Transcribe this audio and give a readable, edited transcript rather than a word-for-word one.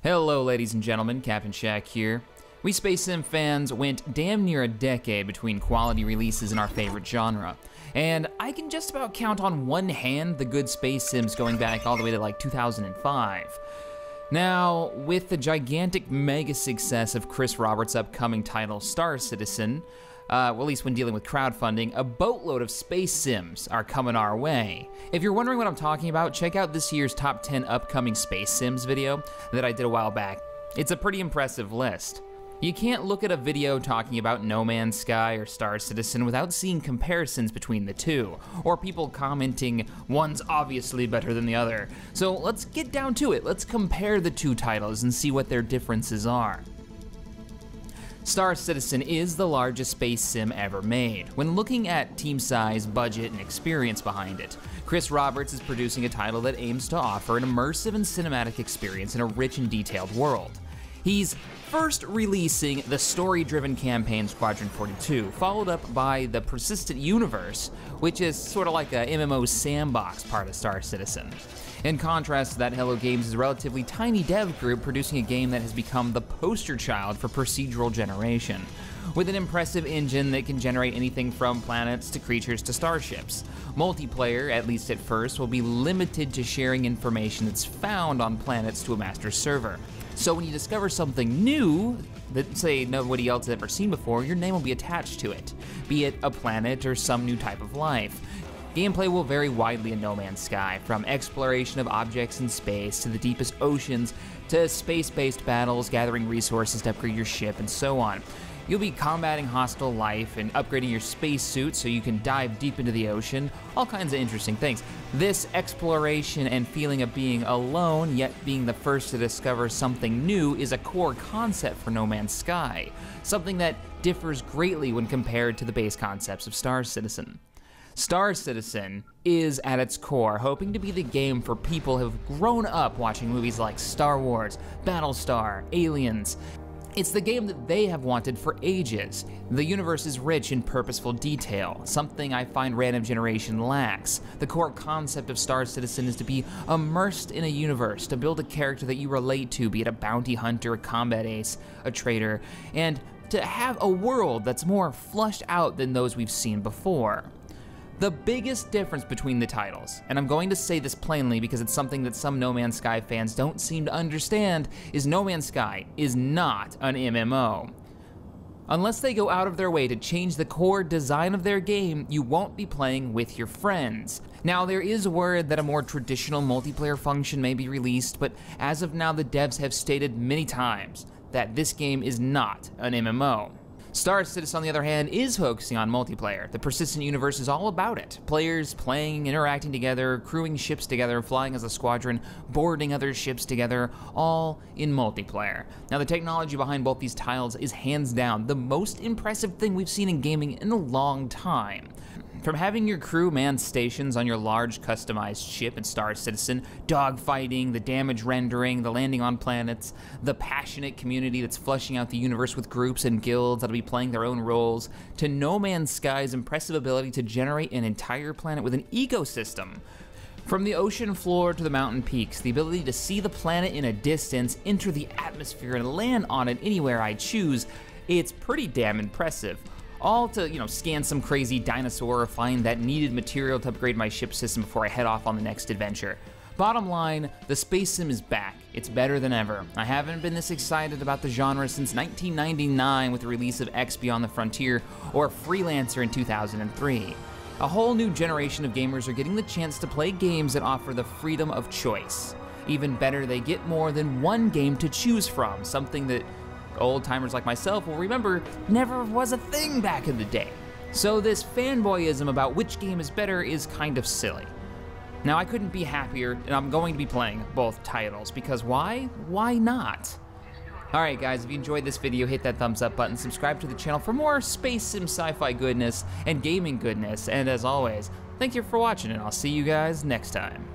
Hello ladies and gentlemen, CaptainShack here. We Space Sim fans went damn near a decade between quality releases in our favorite genre, and I can just about count on one hand the good Space Sims going back all the way to like 2005. Now, with the gigantic mega success of Chris Roberts' upcoming title Star Citizen, well, at least when dealing with crowdfunding, a boatload of space sims are coming our way. If you're wondering what I'm talking about, check out this year's top 10 upcoming space sims video that I did a while back. It's a pretty impressive list. You can't look at a video talking about No Man's Sky or Star Citizen without seeing comparisons between the two, or people commenting one's obviously better than the other. So let's get down to it. Let's compare the two titles and see what their differences are. Star Citizen is the largest space sim ever made. When looking at team size, budget, and experience behind it, Chris Roberts is producing a title that aims to offer an immersive and cinematic experience in a rich and detailed world. He's first releasing the story-driven campaign Squadron 42, followed up by the Persistent Universe, which is sort of like a MMO sandbox part of Star Citizen. In contrast to that, Hello Games is a relatively tiny dev group producing a game that has become the poster child for procedural generation, with an impressive engine that can generate anything from planets to creatures to starships. Multiplayer, at least at first, will be limited to sharing information that's found on planets to a master server. So when you discover something new that, say, nobody else has ever seen before, your name will be attached to it, be it a planet or some new type of life. Gameplay will vary widely in No Man's Sky, from exploration of objects in space to the deepest oceans to space-based battles, gathering resources to upgrade your ship, and so on. You'll be combating hostile life and upgrading your spacesuit so you can dive deep into the ocean, all kinds of interesting things. This exploration and feeling of being alone, yet being the first to discover something new, is a core concept for No Man's Sky, something that differs greatly when compared to the base concepts of Star Citizen. Star Citizen is, at its core, hoping to be the game for people who have grown up watching movies like Star Wars, Battlestar, Aliens. It's the game that they have wanted for ages. The universe is rich in purposeful detail, something I find Random Generation lacks. The core concept of Star Citizen is to be immersed in a universe, to build a character that you relate to, be it a bounty hunter, a combat ace, a traitor, and to have a world that's more flushed out than those we've seen before. The biggest difference between the titles, and I'm going to say this plainly because it's something that some No Man's Sky fans don't seem to understand, is No Man's Sky is not an MMO. Unless they go out of their way to change the core design of their game, you won't be playing with your friends. Now, there is word that a more traditional multiplayer function may be released, but as of now, the devs have stated many times that this game is not an MMO. Star Citizen, on the other hand, is focusing on multiplayer. The Persistent Universe is all about it. Players playing, interacting together, crewing ships together, flying as a squadron, boarding other ships together, all in multiplayer. Now, the technology behind both these titles is hands down the most impressive thing we've seen in gaming in a long time. From having your crew man stations on your large customized ship in Star Citizen, dogfighting, the damage rendering, the landing on planets, the passionate community that's fleshing out the universe with groups and guilds that'll be playing their own roles, to No Man's Sky's impressive ability to generate an entire planet with an ecosystem. From the ocean floor to the mountain peaks, the ability to see the planet in a distance, enter the atmosphere, and land on it anywhere I choose, it's pretty damn impressive. All to, scan some crazy dinosaur or find that needed material to upgrade my ship system before I head off on the next adventure. Bottom line, the space sim is back. It's better than ever. I haven't been this excited about the genre since 1999 with the release of X Beyond the Frontier or Freelancer in 2003. A whole new generation of gamers are getting the chance to play games that offer the freedom of choice. Even better, they get more than one game to choose from, something that old-timers like myself will remember never was a thing back in the day. So this fanboyism about which game is better is kind of silly. Now, I couldn't be happier, and I'm going to be playing both titles, because why? Why not? Alright guys, if you enjoyed this video, hit that thumbs up button, subscribe to the channel for more space sim sci-fi goodness and gaming goodness, and as always, thank you for watching, and I'll see you guys next time.